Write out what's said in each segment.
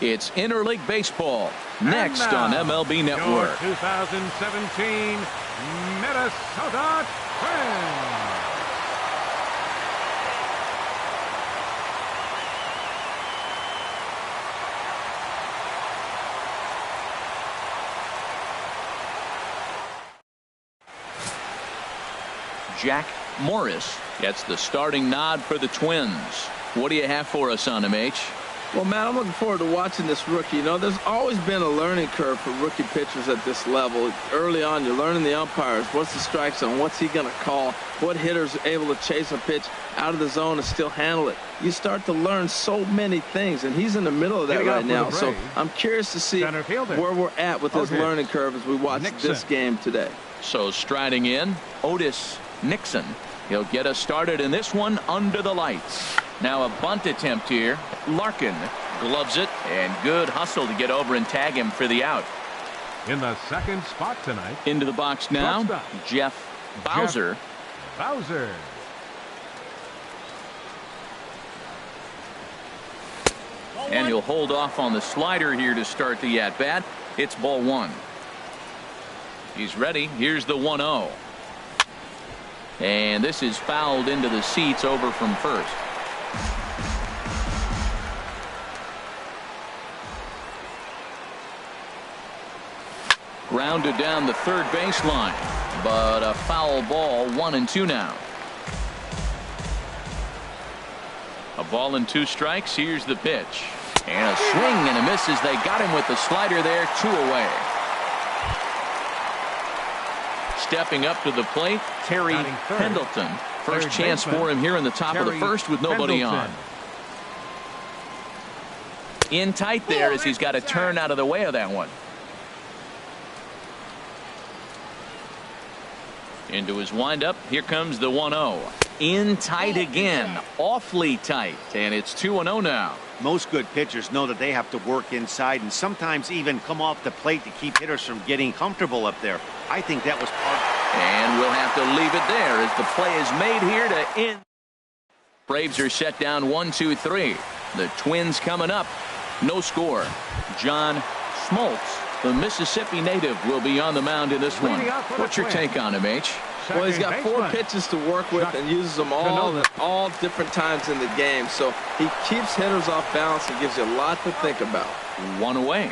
It's interleague baseball next on MLB Network. 2017 Minnesota Twins. Jack Morris gets the starting nod for the Twins. What do you have for us on him, H? Well, Matt, I'm looking forward to watching this rookie. You know, there's always been a learning curve for rookie pitchers at this level. Early on, you're learning the umpires. What's the strike zone? What's he going to call? What hitter's able to chase a pitch out of the zone and still handle it? You start to learn so many things, and he's in the middle of that right now. So I'm curious to see where we're at with this learning curve as we watch this game today. So striding in, Otis Nixon. He'll get us started in this one under the lights. Now a bunt attempt here. Larkin gloves it, and good hustle to get over and tag him for the out. In the second spot tonight. Into the box now, Jeff Bowser. And he'll hold off on the slider here to start the at-bat. It's ball one. He's ready. Here's the 1-0. And this is fouled into the seats over from first. Grounded down the third baseline, but a foul ball. 1-2 now. A ball and 2 strikes. Here's the pitch, and a swing and a miss as they got him with the slider there. 2 away. Stepping up to the plate, Terry Pendleton. First chance for him here in the top of the first with nobody on. In tight there as he's got to turn out of the way of that one. Into his windup. Here comes the 1-0. In tight again. Awfully tight. And it's 2-0 now. Most good pitchers know that they have to work inside and sometimes even come off the plate to keep hitters from getting comfortable up there. I think that was part. And we'll have to leave it there as the play is made here to end. Braves are set down 1-2-3. The Twins coming up. No score. John Smoltz, the Mississippi native, will be on the mound in this one. What's your take on him, H? Well, he's got 4 pitches to work with and uses them all different times in the game. So he keeps hitters off balance and gives you a lot to think about. 1 away.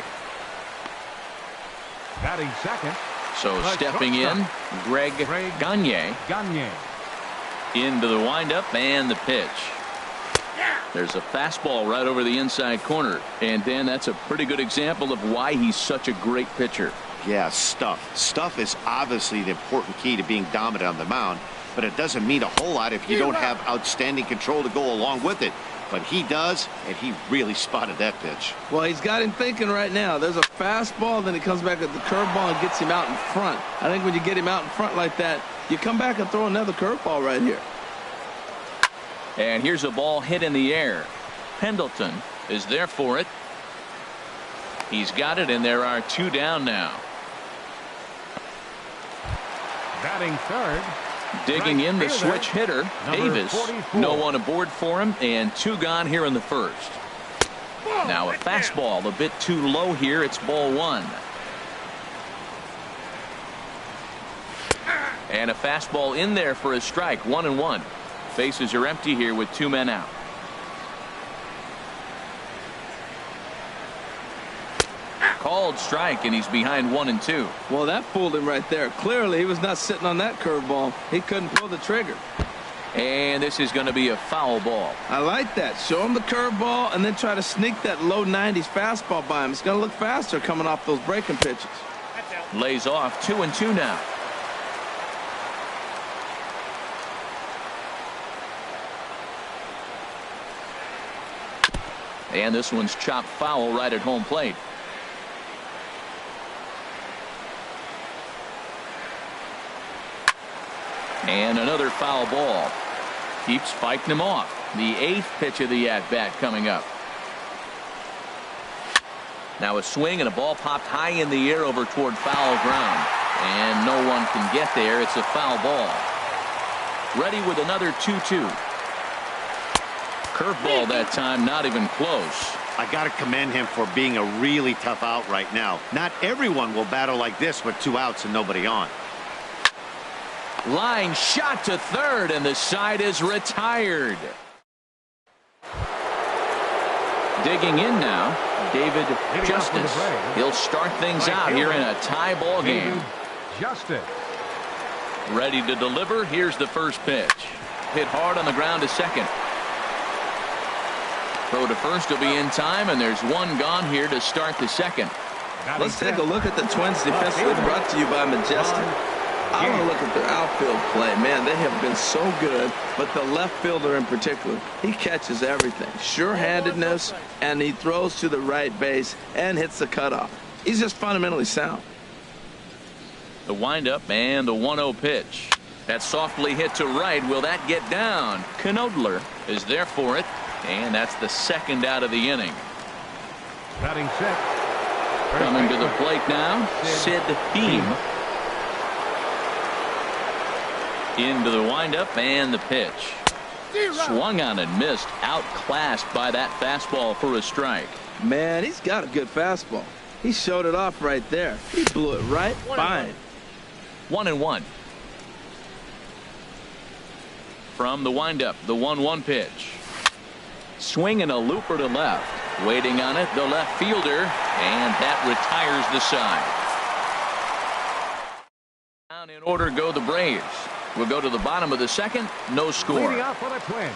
Batting second. So stepping in, Greg Gagne. Into the windup and the pitch. There's a fastball right over the inside corner. And Dan, that's a pretty good example of why he's such a great pitcher. Yeah, stuff. Stuff is obviously the important key to being dominant on the mound, but it doesn't mean a whole lot if you don't have outstanding control to go along with it. But he does, and he really spotted that pitch. Well, he's got him thinking right now. There's a fastball, then he comes back at the curveball and gets him out in front. I think when you get him out in front like that, you come back and throw another curveball right here. And here's a ball hit in the air. Pendleton is there for it. He's got it, and there are 2 down now. Batting third. Digging in the switch hitter, Davis. 44. No one aboard for him, and 2 gone here in the first. Now a fastball a bit too low here. It's ball 1. And a fastball in there for a strike. 1-1. Bases are empty here with 2 men out. Called strike, and he's behind 1-2. Well, that fooled him right there. Clearly, he was not sitting on that curveball. He couldn't pull the trigger. And this is going to be a foul ball. I like that. Show him the curveball and then try to sneak that low 90s fastball by him. It's going to look faster coming off those breaking pitches. Lays off. 2-2 now. And this one's chopped foul right at home plate. And another foul ball. Keeps fighting him off. The 8th pitch of the at-bat coming up. Now a swing and a ball popped high in the air over toward foul ground. And no one can get there. It's a foul ball. Ready with another 2-2. Curveball that time, not even close. I got to commend him for being a really tough out right now. Not everyone will battle like this with 2 outs and nobody on. Line shot to third, and the side is retired. Digging in now, David Justice. He'll start things out here in a tie ball game. Justice. Ready to deliver. Here's the first pitch. Hit hard on the ground to second. Throw to first will be in time, and there's one gone here to start the second. Let's take a look at the Twins defensively, brought to you by Majestic. I want to look at their outfield play. Man, they have been so good, but the left fielder in particular, he catches everything. Sure-handedness, and he throws to the right base and hits the cutoff. He's just fundamentally sound. The windup and the 1-0 pitch. That softly hit to right. Will that get down? Knodler is there for it, and that's the second out of the inning. Batting six. Coming to the plate now, Sid Beam. Into the windup and the pitch. Swung on and missed. Outclassed by that fastball for a strike. Man, he's got a good fastball. He showed it off right there. He blew it right by him. 1-1. From the windup, the 1-1 pitch. Swinging a looper to left. Waiting on it, the left fielder, and that retires the side. Down in order go the Braves. We'll go to the bottom of the second. No score. Leading off for the Twins.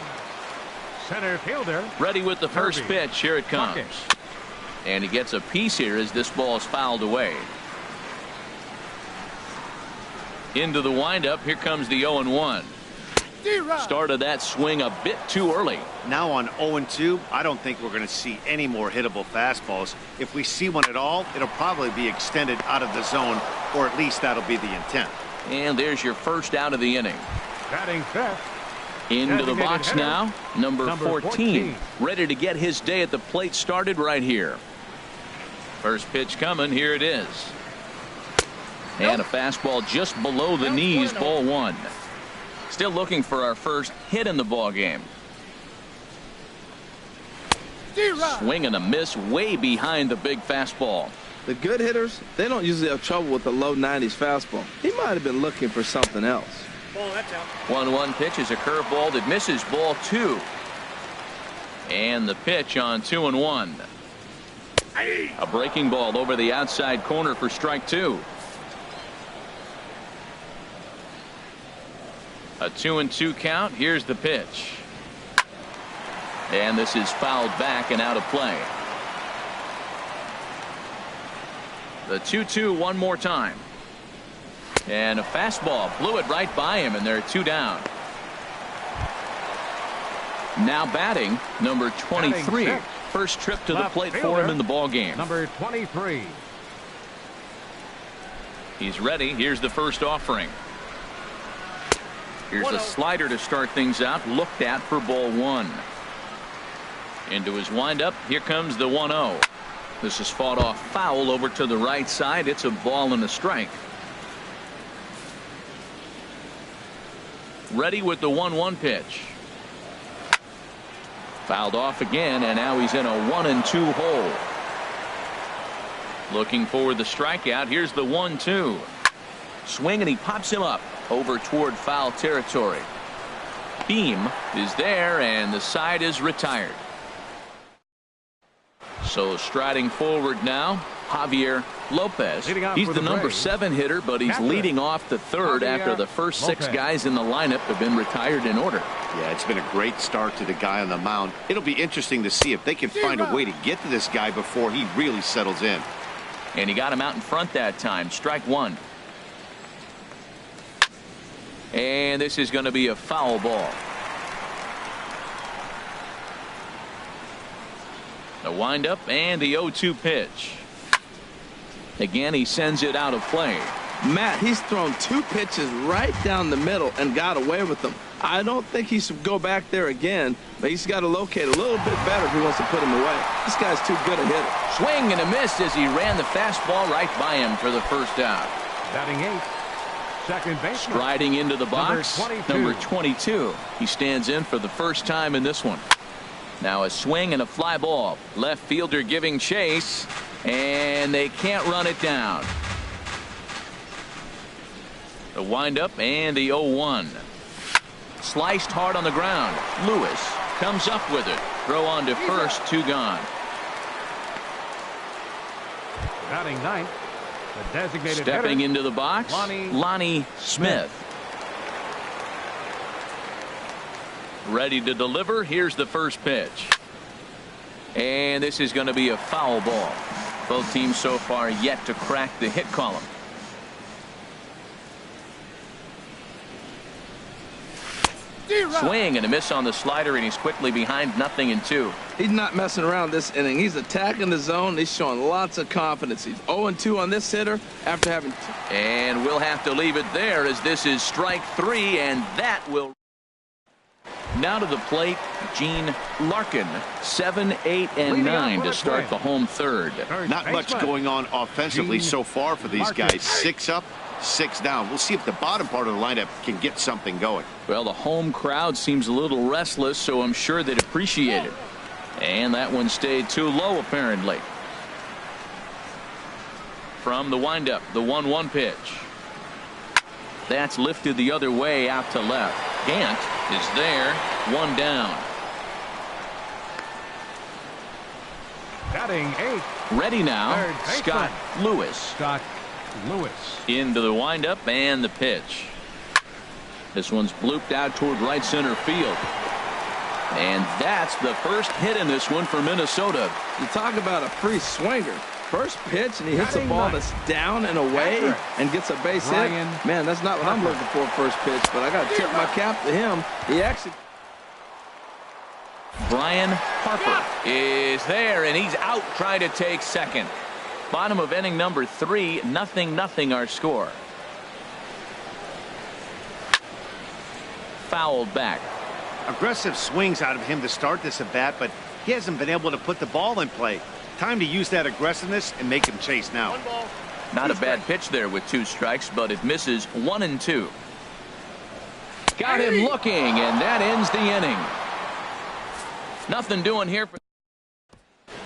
Center fielder. Ready with the first pitch. Here it comes. And he gets a piece here as this ball is fouled away. Into the windup. Here comes the 0-1. Started that swing a bit too early. Now on 0-2, I don't think we're going to see any more hittable fastballs. If we see one at all, it'll probably be extended out of the zone, or at least that'll be the intent. And there's your first out of the inning. Batting fifth. Into the box now, number 14. Ready to get his day at the plate started right here. First pitch coming. Here it is. And a fastball just below the knees. Ball one. Still looking for our first hit in the ball game. Swing and a miss way behind the big fastball. The good hitters, they don't usually have trouble with the low 90s fastball. He might have been looking for something else. 1-1 pitch is a curveball that misses ball two. And the pitch on 2-1. A breaking ball over the outside corner for strike two. A 2-2 count. Here's the pitch. And this is fouled back and out of play. The 2-2 one more time. And a fastball blew it right by him, and they're two down. Now batting, number 23. First trip to the plate for him in the ball game. Number 23. He's ready. Here's the first offering. Here's a slider to start things out. Looked at for ball one. Into his windup. Here comes the 1-0. This is fought off foul over to the right side. It's a ball and a strike. Ready with the 1-1 pitch. Fouled off again, and now he's in a 1-2 hole. Looking for the strikeout. Here's the 1-2. Swing, and he pops him up over toward foul territory. Beam is there, and the side is retired. So striding forward now, Javier Lopez. He's the number 7 hitter, but he's leading off the third after the first 6 guys in the lineup have been retired in order. Yeah, it's been a great start to the guy on the mound. It'll be interesting to see if they can find a way to get to this guy before he really settles in. And he got him out in front that time. Strike one. And this is going to be a foul ball. The windup and the 0-2 pitch. Again, he sends it out of play. Matt, he's thrown 2 pitches right down the middle and got away with them. I don't think he should go back there again, but he's got to locate a little bit better if he wants to put him away. This guy's too good a hitter. Swing and a miss as he ran the fastball right by him for the first out. Batting 8. Second base. Striding into the box, number 22. He stands in for the first time in this one. Now a swing and a fly ball. Left fielder giving chase, and they can't run it down. The windup and the 0-1. Sliced hard on the ground. Lewis comes up with it. Throw on to first, 2 gone. Batting ninth, the designated Stepping hitter, into the box, Lonnie Smith. Ready to deliver. Here's the first pitch. And this is going to be a foul ball. Both teams so far yet to crack the hit column. Swing and a miss on the slider, and he's quickly behind 0-2. He's not messing around this inning. He's attacking the zone. He's showing lots of confidence. He's 0-2 on this hitter after having. And we'll have to leave it there as this is strike 3, and that will. Now to the plate, Gene Larkin. 7, 8, and 9 to start the home third. Not much going on offensively so far for these guys. 6 up, 6 down. We'll see if the bottom part of the lineup can get something going. Well, the home crowd seems a little restless, so I'm sure they'd appreciate it. And that one stayed too low, apparently. From the windup, the 1-1 pitch. That's lifted the other way out to left. Gant is there. 1 down. batting 8. Ready now, Scott Lewis. Into the windup and the pitch. This one's blooped out toward right center field. And that's the first hit in this one for Minnesota. You talk about a free swinger. First pitch, and he hits a ball that's down and away and gets a base hit. Man, that's not what I'm looking for first pitch, but I got to tip my cap to him. He actually. Brian Harper is there, and he's out trying to take second. Bottom of inning number 3, 0-0 our score. Fouled back. Aggressive swings out of him to start this at bat, but he hasn't been able to put the ball in play. Time to use that aggressiveness and make him chase now. Not a bad pitch there with 2 strikes, but it misses 1-2. Got him looking, and that ends the inning. Nothing doing here.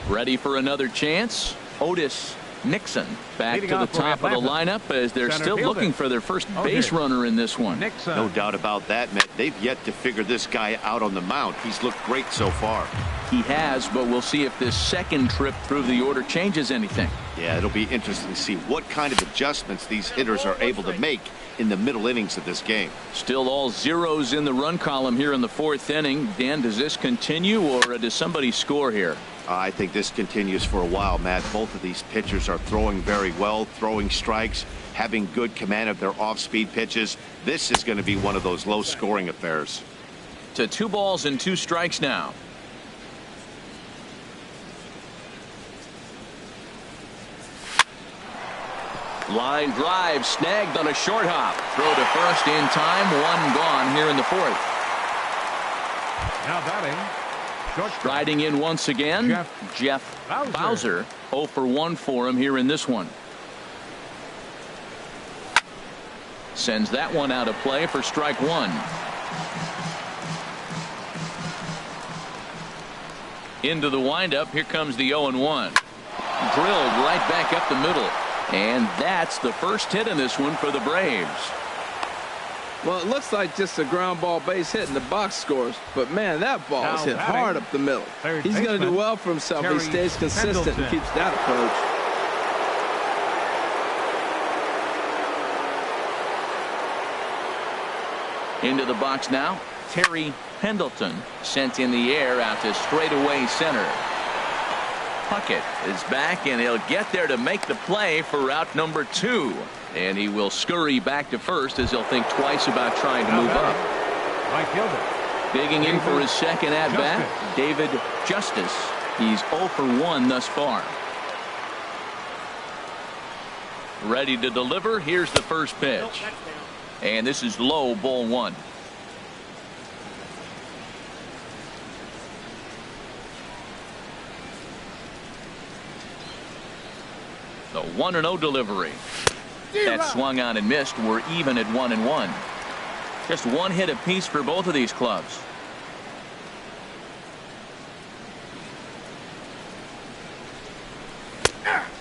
Ready for another chance. Otis Nixon back to the top of the lineup as they're still looking for their first base runner in this one. No doubt about that, Matt. They've yet to figure this guy out on the mound. He's looked great so far. He has, but we'll see if this second trip through the order changes anything. Yeah, it'll be interesting to see what kind of adjustments these hitters are able to make in the middle innings of this game. Still all zeros in the run column here in the 4th inning. Dan, does this continue, or does somebody score here? I think this continues for a while, Matt. Both of these pitchers are throwing very well, throwing strikes, having good command of their off-speed pitches. This is going to be one of those low-scoring affairs. To 2 balls and 2 strikes now. Line drive snagged on a short hop. Throw to first in time. 1 gone here in the 4th. Now batting. Riding in once again, Jeff Bowser. 0 for 1 for him here in this one. Sends that one out of play for strike 1. Into the windup. Here comes the 0-1. Drilled right back up the middle. And that's the first hit in this one for the Braves. Well, it looks like just a ground ball base hit in the box scores, but man, that ball is hit hard up the middle. He's going to do well for himself if he stays consistent and keeps that approach. Into the box now, Terry Pendleton sent in the air out to straightaway center. Puckett is back, and he'll get there to make the play for route number 2. And he will scurry back to first as he'll think twice about trying to move up. Digging in for his second at-bat, David Justice. He's 0 for 1 thus far. Ready to deliver. Here's the first pitch. And this is low, ball 1. The 1-0 delivery. That swung on and missed. We're even at 1-1. Just 1 hit apiece for both of these clubs.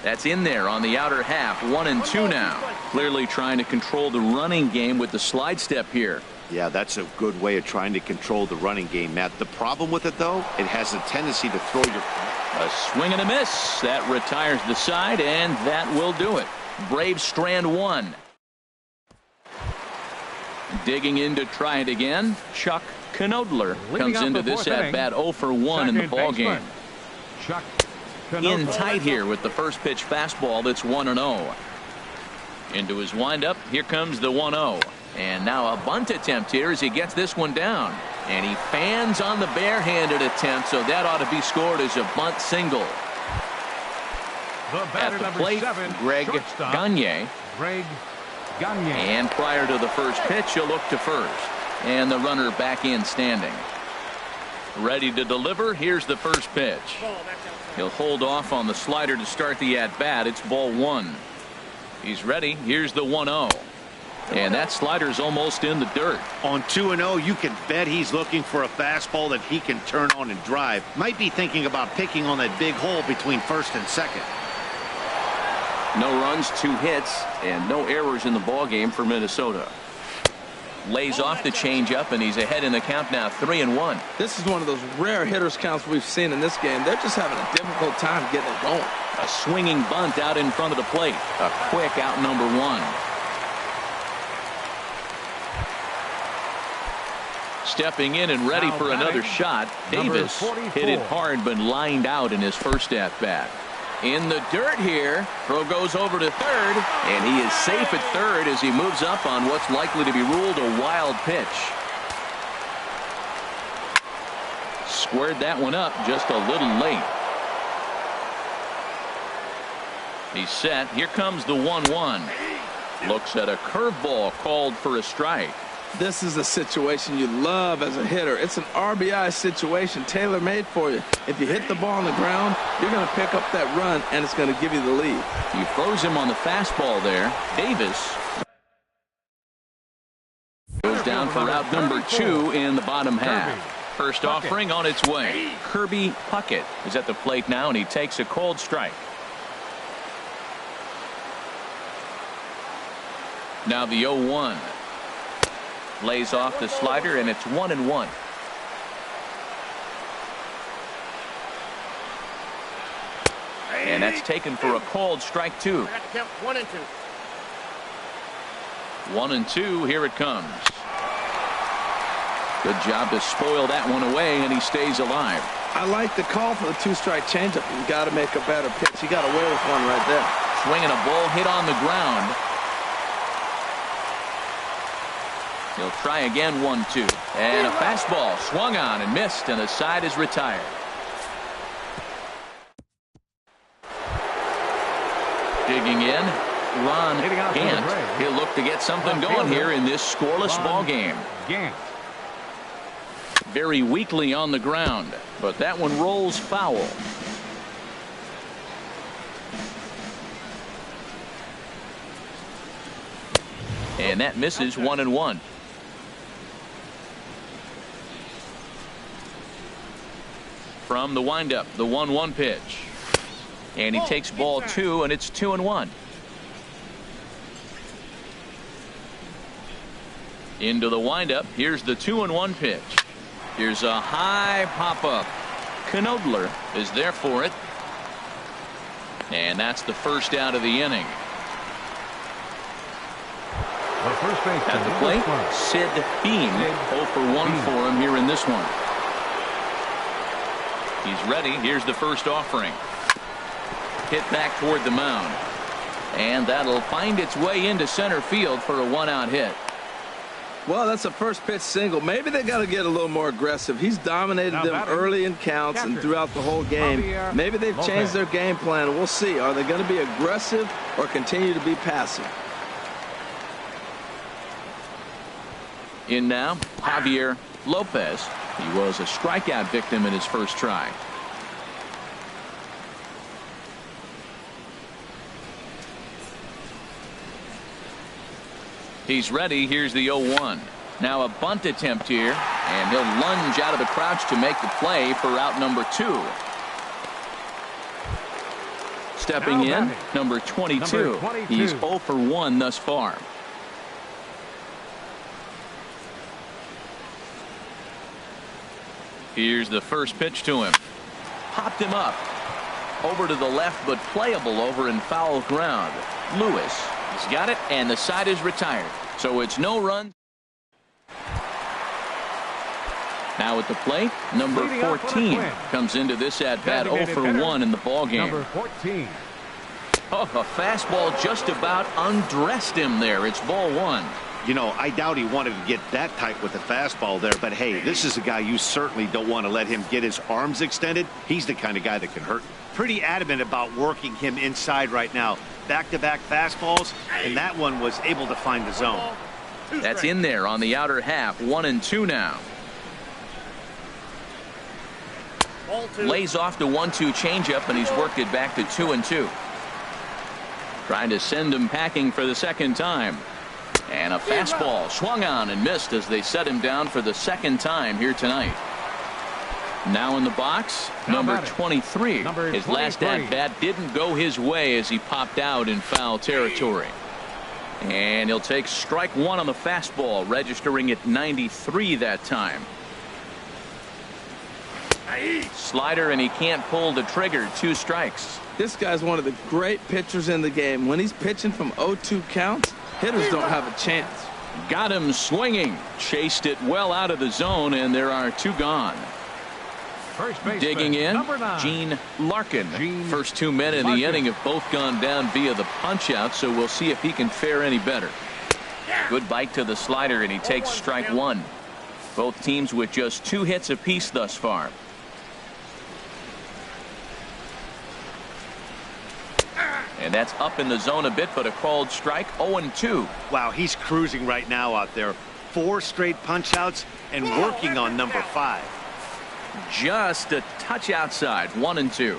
That's in there on the outer half. 1-2 now. Clearly trying to control the running game with the slide step here. Yeah, that's a good way of trying to control the running game, Matt. The problem with it, though, it has a tendency to throw your... A swing and a miss. That retires the side, and that will do it. Braves strand one. Digging in to try it again. Chuck Knodler comes into this at-bat 0 for 1 in the ball game. Chuck In tight here with the first pitch fastball that's 1-0. Into his windup. Here comes the 1-0. And now a bunt attempt here as he gets this one down. And he fans on the barehanded attempt, so that ought to be scored as a bunt single. At the plate, Greg Gagne. And prior to the first pitch, he'll look to first. And the runner back in standing. Ready to deliver. Here's the first pitch. He'll hold off on the slider to start the at-bat. It's ball one. He's ready. Here's the 1-0. And that slider's almost in the dirt. On 2-0, you can bet he's looking for a fastball that he can turn on and drive. Might be thinking about picking on that big hole between first and second. No runs, 2 hits, and no errors in the ball game for Minnesota. Lays off the changeup, and he's ahead in the count now, 3-1. This is one of those rare hitters counts we've seen in this game. They're just having a difficult time getting it going. A swinging bunt out in front of the plate. A quick out number 1. Stepping in and ready for another shot. Davis hit it hard but lined out in his first at-bat. In the dirt here. Throw goes over to third, and he is safe at third as he moves up on what's likely to be ruled a wild pitch. Squared that one up just a little late. He's set. Here comes the 1-1. Looks at a curveball called for a strike. This is a situation you love as a hitter. It's an RBI situation tailor-made for you. If you hit the ball on the ground, you're going to pick up that run, and it's going to give you the lead. He froze him on the fastball there. Davis goes down for route number 2 in the bottom half. First offering on its way. Kirby Puckett is at the plate now, and he takes a cold strike. Now the 0-1. Lays off the slider, and it's 1-1. And that's taken for a called strike 2. 1-2. Here it comes. Good job to spoil that one away, and he stays alive. I like the call for the 2-strike changeup. You got to make a better pitch. You got away with one right there. Swinging a ball hit on the ground. He'll try again. 1-2. And a fastball swung on and missed, and the side is retired. Digging in, Ron Gant. He'll look to get something going here in this scoreless ball game. Very weakly on the ground, but that one rolls foul. And that misses. 1-1. From the windup, the 1-1 pitch. And he takes ball 2, and it's 2-1. Into the windup. Here's the 2-1 pitch. Here's a high pop-up. Knodler is there for it. And that's the first out of the inning. At the plate, Sid Beam. 0 for 1 for him here in this one. He's ready. Here's the first offering. Hit back toward the mound. And that'll find its way into center field for a 1-out hit. Well, that's a first pitch single. Maybe they got to get a little more aggressive. He's dominated them early in counts and throughout the whole game. Maybe they've changed their game plan. We'll see. Are they going to be aggressive or continue to be passive? In now, Javier Lopez. He was a strikeout victim in his first try. He's ready. Here's the 0-1. Now a bunt attempt here, and he'll lunge out of the crouch to make the play for route number 2. Stepping in, number 22. He's 0 for 1 thus far. Here's the first pitch to him. Popped him up. Over to the left, but playable over in foul ground. Lewis has got it, and the side is retired. So it's no run. Now at the plate, number 14 comes into this at-bat 0 for 1 in the ballgame. Number 14. Oh, a fastball just about undressed him there. It's ball 1. You know, I doubt he wanted to get that tight with the fastball there, but hey, this is a guy you certainly don't want to let him get his arms extended. He's the kind of guy that can hurt. Pretty adamant about working him inside right now. Back-to-back fastballs, and that one was able to find the zone. That's in there on the outer half. 1-2 now. Lays off the 1-2 changeup, and he's worked it back to 2-2. Trying to send him packing for the second time. And a fastball swung on and missed as they set him down for the second time here tonight. Now in the box, number 23. His last at-bat didn't go his way as he popped out in foul territory. And he'll take strike 1 on the fastball, registering at 93 that time. Slider, and he can't pull the trigger. 2 strikes. This guy's one of the great pitchers in the game. When he's pitching from 0-2 counts, hitters don't have a chance. Got him swinging. Chased it well out of the zone, and there are 2 gone. Digging in, Gene Larkin. First 2 men in the inning have both gone down via the punch-out, so we'll see if he can fare any better. Good bite to the slider, and he takes strike 1. Both teams with just 2 hits apiece thus far. And that's up in the zone a bit, but a called strike. 0-2. Wow, he's cruising right now out there. 4 straight punch-outs and working on number 5. Just a touch outside. 1-2.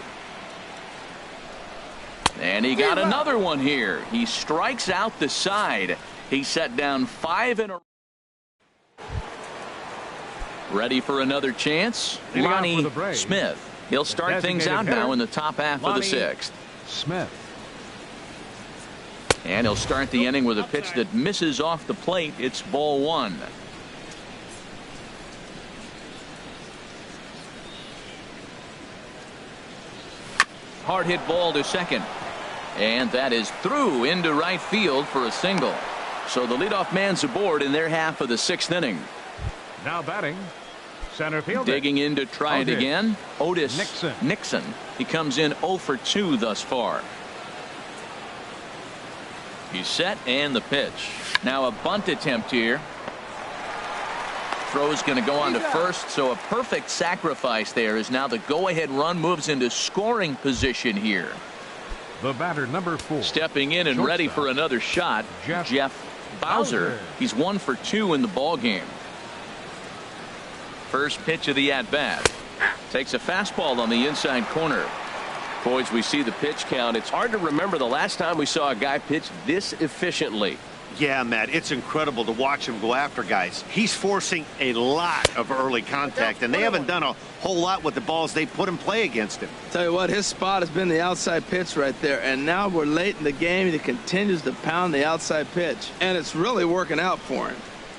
And he got another one here. He strikes out the side. He set down 5 in a row. Ready for another chance? Lonnie Smith. He'll start things out now in the top half of the 6th. Smith. And he'll start the inning with a pitch that misses off the plate. It's ball 1. Hard hit ball to second. And that is through into right field for a single. So the leadoff man's aboard in their half of the 6th inning. Now batting, center fielder. Digging in to try it again. Otis Nixon. He comes in 0 for 2 thus far. He's set, and the pitch. Now a bunt attempt here. Throw's going to go on to first, so a perfect sacrifice there as now the go-ahead run moves into scoring position here. The batter, number 4. Stepping in and ready for another shot, Jeff Bowser. He's 1 for 2 in the ball game. First pitch of the at-bat. Takes a fastball on the inside corner. Boys, we see the pitch count. It's hard to remember the last time we saw a guy pitch this efficiently. Yeah, Matt, it's incredible to watch him go after guys. He's forcing a lot of early contact, and they haven't done a whole lot with the balls they put in play against him. Tell you what, his spot has been the outside pitch right there, and now we're late in the game. He continues to pound the outside pitch, and it's really working out for him.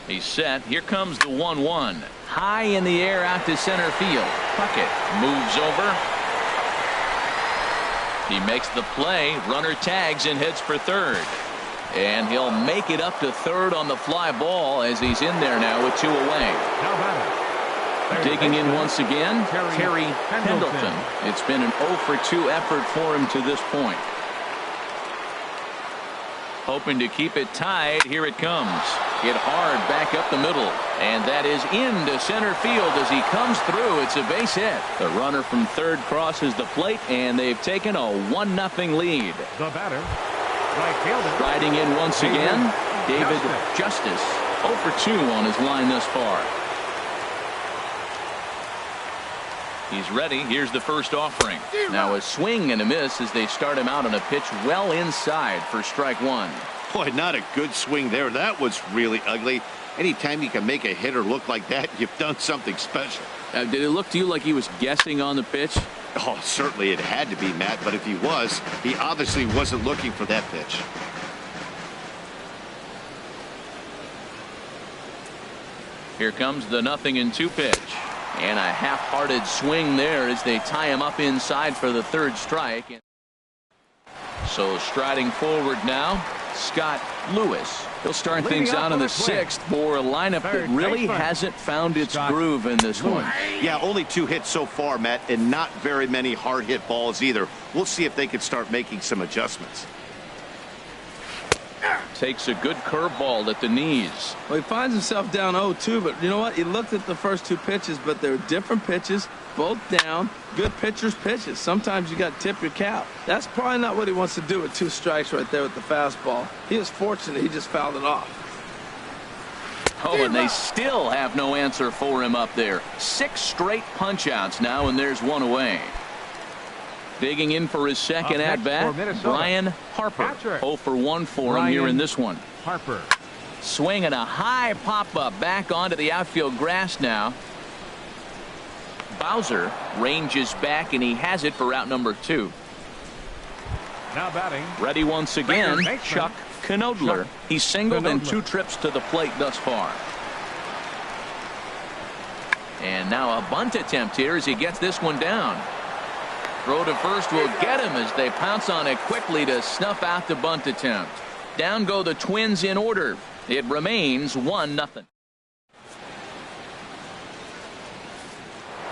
He's set. Here comes the 1-1. High in the air out to center field. Puckett moves over. He makes the play. Runner tags and heads for third. And he'll make it up to third on the fly ball as he's in there now with 2 away. Digging in once again, Terry Pendleton. It's been an 0 for 2 effort for him to this point. Hoping to keep it tied. Here it comes. Hit hard back up the middle. And that is into center field as he comes through. It's a base hit. The runner from third crosses the plate, and they've taken a 1-0 lead. The batter, right fielder. Riding in once again, David Justice. 0 for 2 on his line thus far. He's ready. Here's the first offering. Now a swing and a miss as they start him out on a pitch well inside for strike 1. Boy, not a good swing there. That was really ugly. Anytime you can make a hitter look like that, you've done something special. Did it look to you like he was guessing on the pitch? Oh, certainly it had to be, Matt, but if he was, he obviously wasn't looking for that pitch. Here comes the 0-2 pitch. And a half-hearted swing there as they tie him up inside for the third strike. So striding forward now, Scott Lewis. He'll start things out in the 6th for a lineup that really hasn't found its groove in this one. Yeah, only 2 hits so far, Matt, and not very many hard hit balls either. We'll see if they can start making some adjustments. Takes a good curveball at the knees. Well, he finds himself down 0-2, but you know what? He looked at the first 2 pitches, but they're different pitches, both down. Good pitchers' pitches. Sometimes you got to tip your cap. That's probably not what he wants to do with 2 strikes right there with the fastball. He was fortunate he just fouled it off. Oh, and they still have no answer for him up there. 6 straight punch-outs now, and there's 1 away. Digging in for his second at-bat, Brian Harper. 0 for 1 for him here in this one. Harper. Swinging a high pop-up back onto the outfield grass now. Bowser ranges back, and he has it for out number 2. Now batting. Ready once again, Chuck Knodler. He's singled in 2 trips to the plate thus far. And now a bunt attempt here as he gets this one down. Throw to first will get him as they pounce on it quickly to snuff out the bunt attempt. Down go the Twins in order. It remains 1-0.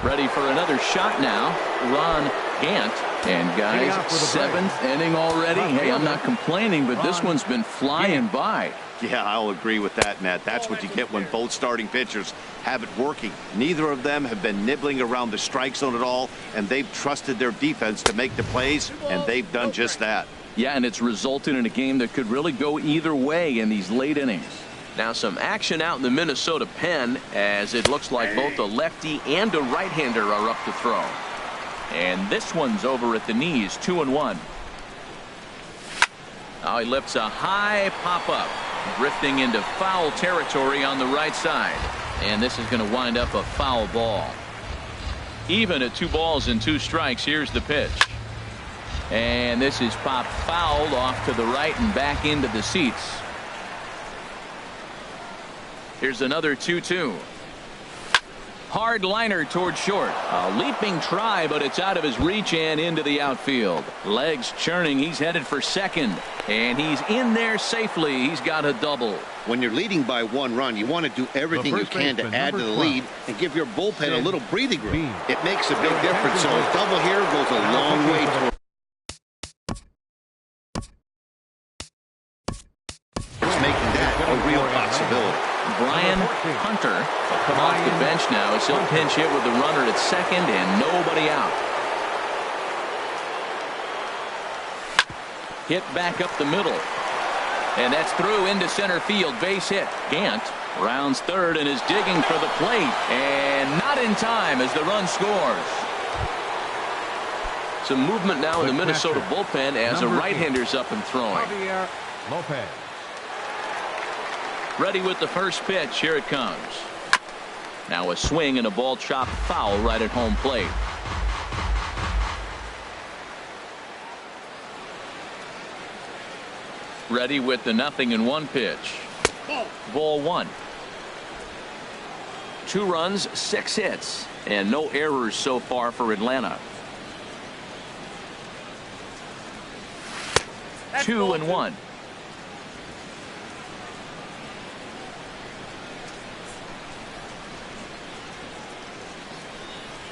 Ready for another shot now, Ron Gant. And guys, 7th inning already. Hey, I'm not complaining, but this one's been flying by. Yeah, I'll agree with that, Matt. That's what you get when both starting pitchers have it working. Neither of them have been nibbling around the strike zone at all, and they've trusted their defense to make the plays, and they've done just that. Yeah, and it's resulted in a game that could really go either way in these late innings. Now some action out in the Minnesota pen as it looks like both a lefty and a right-hander are up to throw. And this one's over at the knees, 2-1. Now he lifts a high pop-up, drifting into foul territory on the right side. And this is going to wind up a foul ball. Even at 2 balls and 2 strikes, here's the pitch. And this is popped foul off to the right and back into the seats. Here's another 2-2. Hard liner toward short. A leaping try, but it's out of his reach and into the outfield. Legs churning. He's headed for second. And he's in there safely. He's got a double. When you're leading by 1 run, you want to do everything you can to add to the lead and give your bullpen a little breathing room. It makes a big difference. So a double here goes a long way toward making that a real possibility. Brian Hunter will come off the bench now as he'll pinch hit with the runner at second and nobody out. Hit back up the middle. And that's through into center field. Base hit. Gant rounds third and is digging for the plate. And not in time as the run scores. Some movement now in the Minnesota bullpen as a right-hander's up and throwing. Lopez. Ready with the first pitch. Here it comes. Now a swing and a ball chopped foul right at home plate. Ready with the 0-1 pitch. Ball 1. 2 runs, 6 hits, and no errors so far for Atlanta. 2-1.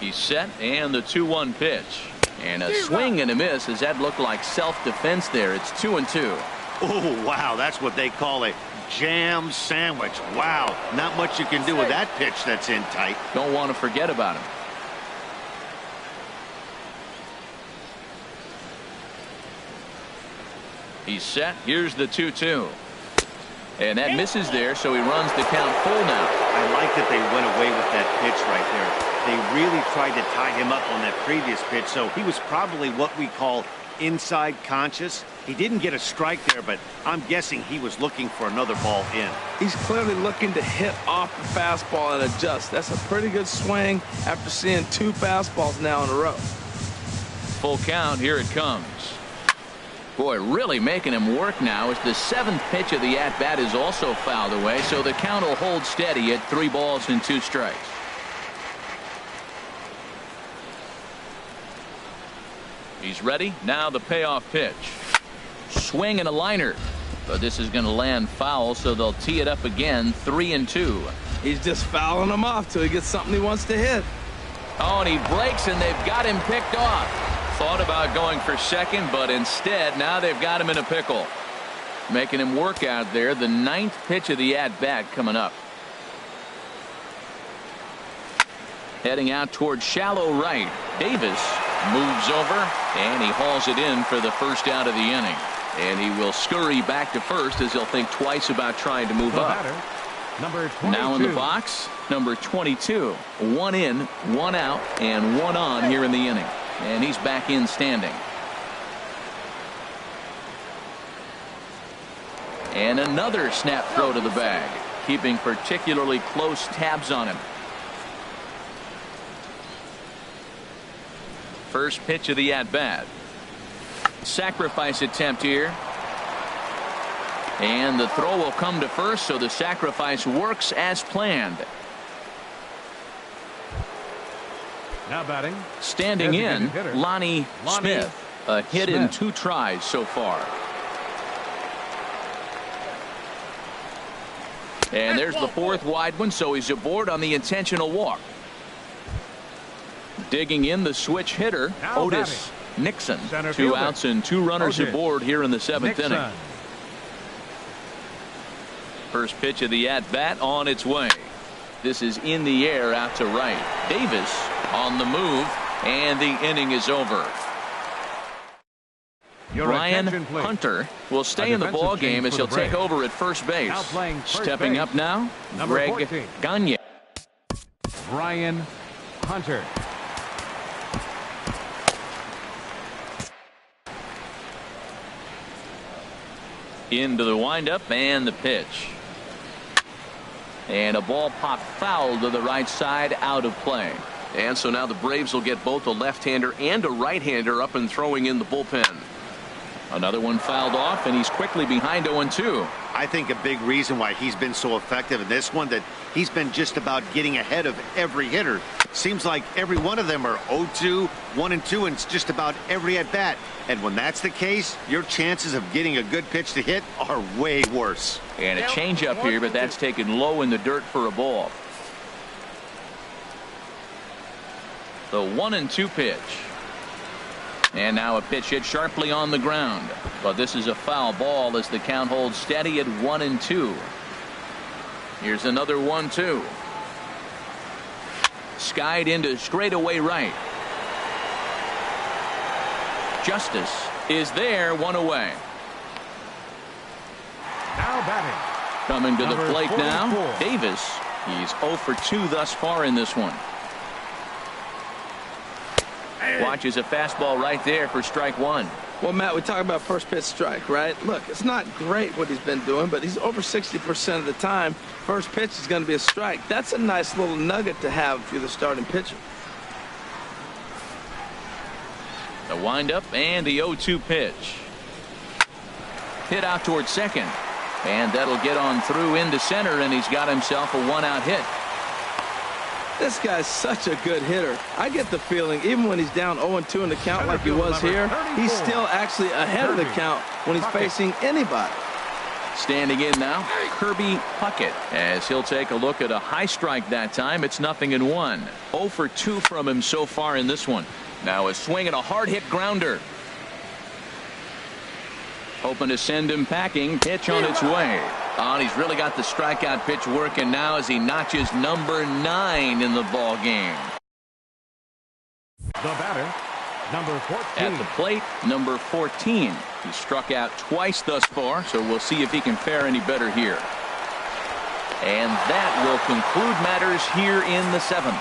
He's set, and the 2-1 pitch. And a swing and a miss as that looked like self-defense there. It's 2-2. Oh, wow, that's what they call a jam sandwich. Wow, not much you can do with that pitch that's in tight. Don't want to forget about him. He's set. Here's the 2-2. And that misses there, so he runs the count full now. I like that they went away with that pitch right there. They really tried to tie him up on that previous pitch, so he was probably what we call inside conscious. He didn't get a strike there, but I'm guessing he was looking for another ball in. He's clearly looking to hit off the fastball and adjust. That's a pretty good swing after seeing 2 fastballs now in a row. Full count. Here it comes. Boy, really making him work now as the 7th pitch of the at-bat is also fouled away, so the count will hold steady at 3 balls and 2 strikes. He's ready. Now the payoff pitch. Swing and a liner. But this is going to land foul, so they'll tee it up again. 3-2. He's just fouling him off till he gets something he wants to hit. Oh, and he breaks, and they've got him picked off. Thought about going for second, but instead now they've got him in a pickle. Making him work out there. The 9th pitch of the at-bat coming up. Heading out towards shallow right. Davis moves over, and he hauls it in for the first out of the inning. And he will scurry back to first as he'll think twice about trying to move up. Number 22. Now in the box, number 22. 1 in, 1 out, and 1 on here in the inning. And he's back in standing. And another snap throw to the bag, keeping particularly close tabs on him. First pitch of the at-bat. Sacrifice attempt here. And the throw will come to first, so the sacrifice works as planned. Now batting. Standing in, Lonnie Smith. A hit in 2 tries so far. And there's the 4th wide one, so he's aboard on the intentional walk. Digging in the switch hitter, Otis Nixon. 2 outs and 2 runners aboard here in the 7th inning. First pitch of the at-bat on its way. This is in the air out to right. Davis on the move, and the inning is over. Brian Hunter will stay in the ball game as he'll take over at first base. Stepping up now, Greg Gagne. Brian Hunter. Into the windup and the pitch. And a ball popped foul to the right side, out of play. And so now the Braves will get both a left-hander and a right-hander up and throwing in the bullpen. Another one fouled off, and he's quickly behind 0-2. I think a big reason why he's been so effective in this one, that he's been just about getting ahead of every hitter. Seems like every one of them are 0-2, 1-2, and it's just about every at bat. And when that's the case, your chances of getting a good pitch to hit are way worse. And a changeup here, but that's taken low in the dirt for a ball. The 1-2 pitch. And now a pitch hit sharply on the ground. But this is a foul ball as the count holds steady at 1-2. Here's another 1-2. Skied into straightaway right. Justice is there, 1 away. Now batting. Coming to the Number plate 44. now, Davis. He's 0 for 2 thus far in this one. Watches a fastball right there for strike 1. Well, Matt, we talk about first pitch strike, right? Look, it's not great what he's been doing, but he's over 60% of the time. First pitch is going to be a strike. That's a nice little nugget to have if you're the starting pitcher. The windup and the 0-2 pitch. Hit out towards second. And that'll get on through into center, and he's got himself a 1-out hit. This guy's such a good hitter. I get the feeling even when he's down 0-2 in the count like he was here, he's still actually ahead of the count when he's facing anybody. Standing in now, Kirby Puckett, as he'll take a look at a high strike that time. It's 0-1. 0 for 2 from him so far in this one. Now a swing and a hard hit grounder. Hoping to send him packing. Pitch on its way. And he's really got the strikeout pitch working now as he notches number 9 in the ball game. The batter, number 14. At the plate, number 14. He struck out twice thus far, so we'll see if he can fare any better here. And that will conclude matters here in the 7th.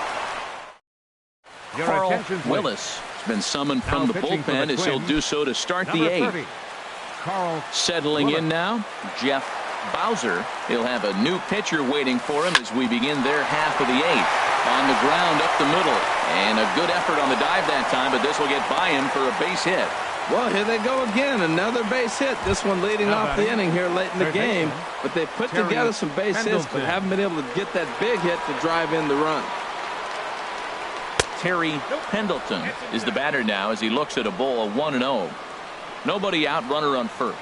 Your Carl attention, please. Willis been summoned from the bullpen as he'll do so to start the eighth. Settling in now, Jeff Bowser. He'll have a new pitcher waiting for him as we begin their half of the eighth. On the ground up the middle, and a good effort on the dive that time, but this will get by him for a base hit. Well, here they go again, another base hit. This one leading off the inning here late in the game. But they put together some base hits, but haven't been able to get that big hit to drive in the run. Terry Pendleton is the batter now as he looks at a ball of 1-0. Nobody out, runner on first.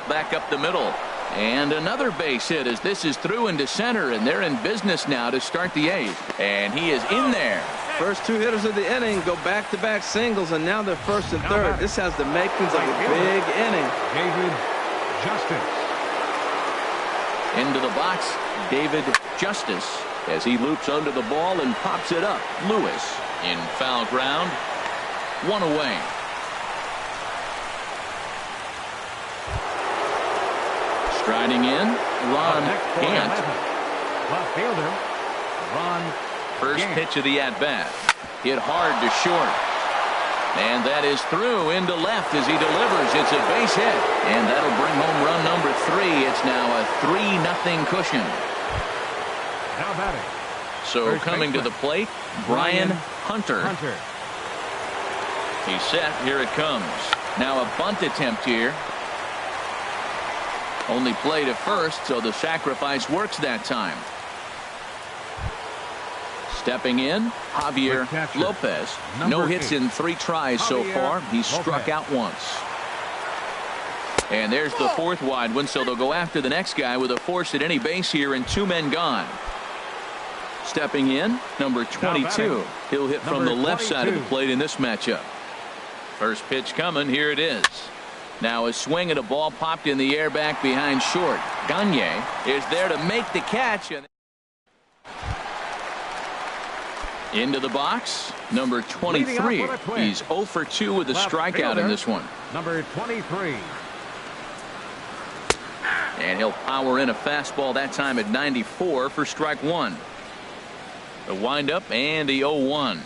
Back up the middle. And another base hit as this is through into center, and they're in business now to start the eighth. And he is in there. First two hitters of the inning go back-to-back singles, and now they're first and third. This has the makings of a big inning. David Justice. Into the box, David Justice as he loops under the ball and pops it up. Lewis in foul ground. One away. Striding in, Ron Gant. Left fielder, Ron First pitch of the at-bat. Hit hard to short. And that is through into left as he delivers. It's a base hit. And that'll bring home run number 3. It's now a 3-0 cushion. Now batting. So First coming to the plate, Brian Hunter. He's set. Here it comes. Now a bunt attempt here. Only play to first, so the sacrifice works that time. Stepping in, Javier Lopez. No hits in 3 tries so far. He's struck out once. And there's the 4th wide one, so they'll go after the next guy with a force at any base here and 2 men gone. Stepping in, number 22. He'll hit from the left side of the plate in this matchup. First pitch coming. Here it is. Now a swing and a ball popped in the air back behind short. Gagne is there to make the catch. And into the box, number 23. He's 0 for 2 with a strikeout in this one. Number 23. And he'll power in a fastball that time at 94 for strike 1. The windup and the 0-1.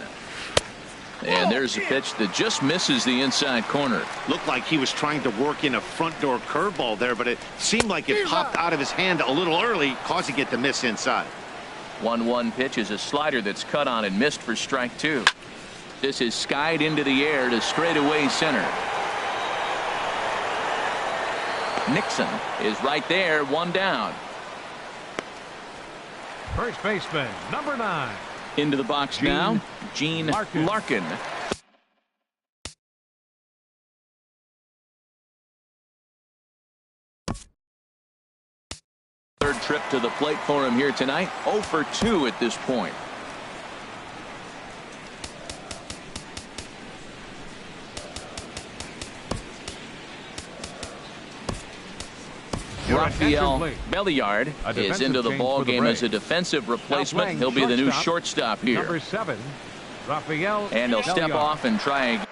And there's a pitch that just misses the inside corner. Looked like he was trying to work in a front door curveball there, but it seemed like it popped out of his hand a little early, causing it to miss inside. 1-1 pitch is a slider that's cut on and missed for strike 2. This is skied into the air to straightaway center. Nixon is right there, 1 down. First baseman, number 9. Into the box now, Gene Larkin. Third trip to the plate for him here tonight. 0 for 2 at this point. Rafael Belliard is into the ball game as a defensive replacement. He'll be the new shortstop here. Number 7, Rafael. And he'll step off and try again.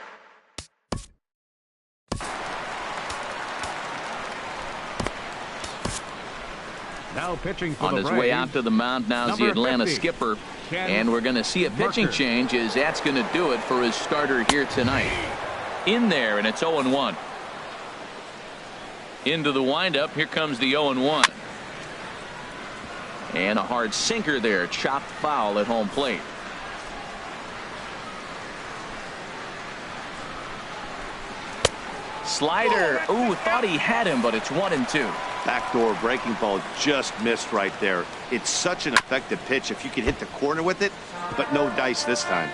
Now pitching for on his way out to the mound now is the Atlanta 50, skipper. And we're going to see a pitching change as that's going to do it for his starter here tonight. In there, and it's 0-1. Into the windup. Here comes the 0-1. And a hard sinker there. Chopped foul at home plate. Slider. Ooh, thought he had him, but it's 1-2. Backdoor breaking ball just missed right there. It's such an effective pitch if you can hit the corner with it, but no dice this time.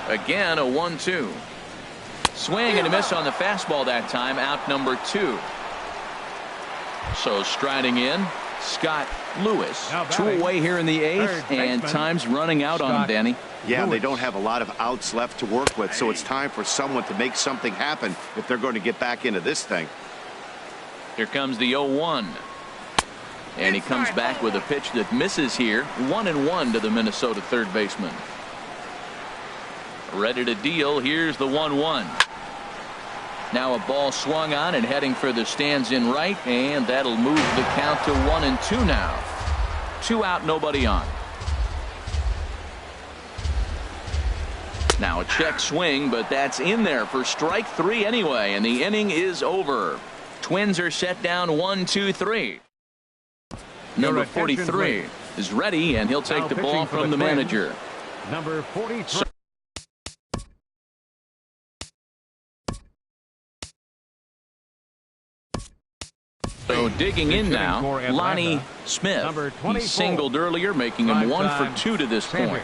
Again, a 1-2. Swing and a miss on the fastball that time. Out number 2. So striding in, Scott Lewis. 2 away here in the 8th, and time's running out on him, Danny. Yeah, they don't have a lot of outs left to work with, so it's time for someone to make something happen if they're going to get back into this thing. Here comes the 0-1. And he comes back with a pitch that misses here. 1-1 to the Minnesota third baseman. Ready to deal. Here's the 1-1. Now a ball swung on and heading for the stands in right, and that'll move the count to 1-2 now. 2 out, nobody on. Now a check swing, but that's in there for strike 3 anyway, and the inning is over. Twins are set down 1-2-3. Number 43 is ready, and he'll take the ball from the manager. Number 43. So digging in now, Lonnie Smith. He singled earlier, making him 1 for 2 to this point.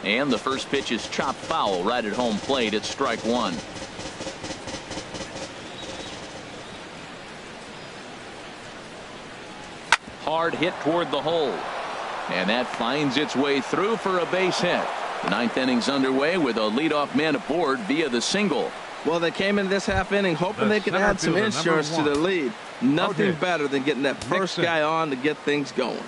And the first pitch is chopped foul right at home plate. It's strike 1. Hard hit toward the hole. And that finds its way through for a base hit. The 9th inning's underway with a leadoff man aboard via the single. Well, they came in this half inning hoping they could add some insurance to their lead. Nothing better than getting that first guy on to get things going.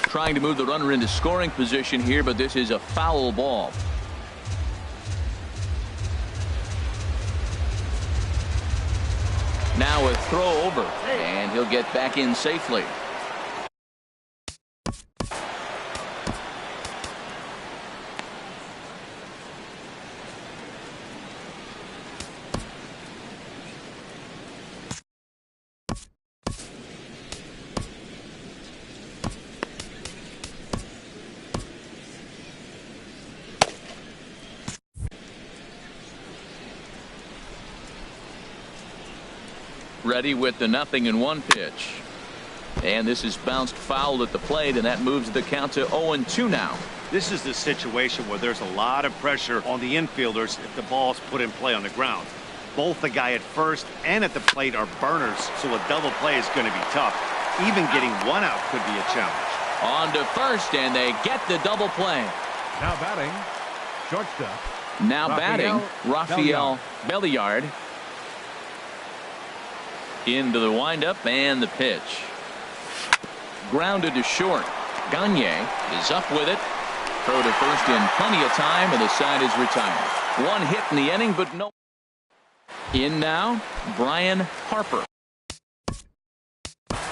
Trying to move the runner into scoring position here, but this is a foul ball. Now a throw over, and he'll get back in safely. Ready with the 0-1 pitch. And this is bounced foul at the plate, and that moves the count to 0-2 now. This is the situation where there's a lot of pressure on the infielders if the ball's put in play on the ground. Both the guy at first and at the plate are burners, so a double play is going to be tough. Even getting 1 out could be a challenge. On to first, and they get the double play. Now batting, shortstop. Now batting, Rafael Belliard. Into the windup and the pitch. Grounded to short. Gagne is up with it. Throw to first in plenty of time, and the side is retired. 1 hit in the inning, but no. In now, Brian Harper.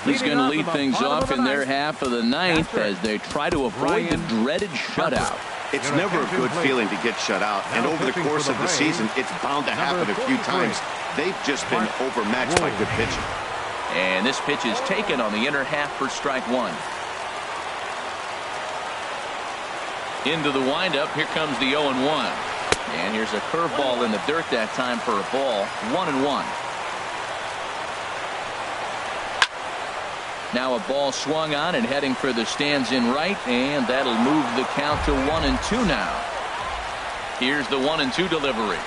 He's going to lead things off in their half of the 9th as they try to avoid the dreaded shutout. It's never a good feeling to get shut out, and over the course of the season, it's bound to happen a few times. They've just been overmatched by good pitching. And this pitch is taken on the inner half for strike 1. Into the windup, here comes the 0-1. And here's a curveball in the dirt that time for a ball. 1-1. Now a ball swung on and heading for the stands in right, and that'll move the count to 1-2 now. Here's the 1-2 delivery.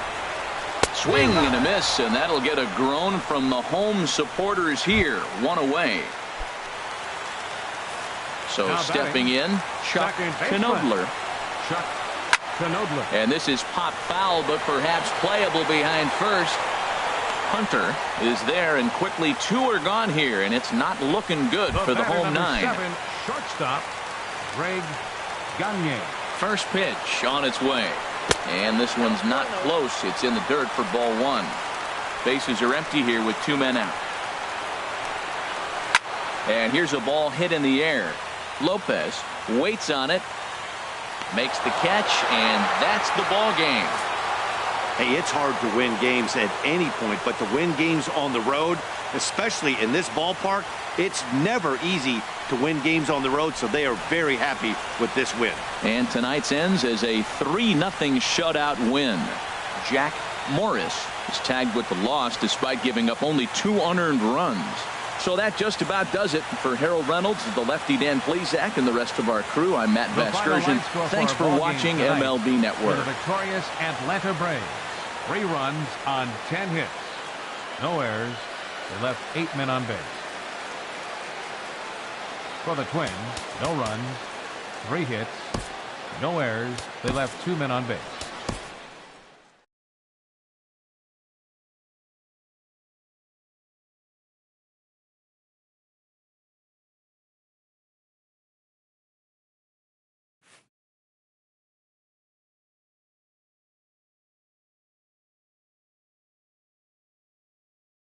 Swing and a miss, and that'll get a groan from the home supporters here. 1 away. So now stepping in, Chuck Knodler. And this is pop foul, but perhaps playable behind first. Hunter is there, and quickly 2 are gone here, and it's not looking good for the home 9. Shortstop, Greg Gagne. First pitch on its way. And this one's not close. It's in the dirt for ball 1. Bases are empty here with 2 men out. And here's a ball hit in the air. Lopez waits on it, makes the catch, and that's the ball game. Hey, it's hard to win games at any point, but to win games on the road, especially in this ballpark, it's never easy to win games on the road, so they are very happy with this win. And tonight's ends as a 3-0 shutout win. Jack Morris is tagged with the loss despite giving up only 2 unearned runs. So that just about does it for Harold Reynolds, the lefty Dan Plesac, and the rest of our crew. I'm Matt Vasgersian. Thanks for watching MLB Network. The victorious Atlanta Braves. 3 runs on 10 hits. No errors. They left 8 men on base. For the Twins, no runs, 3 hits, no errors. They left 2 men on base.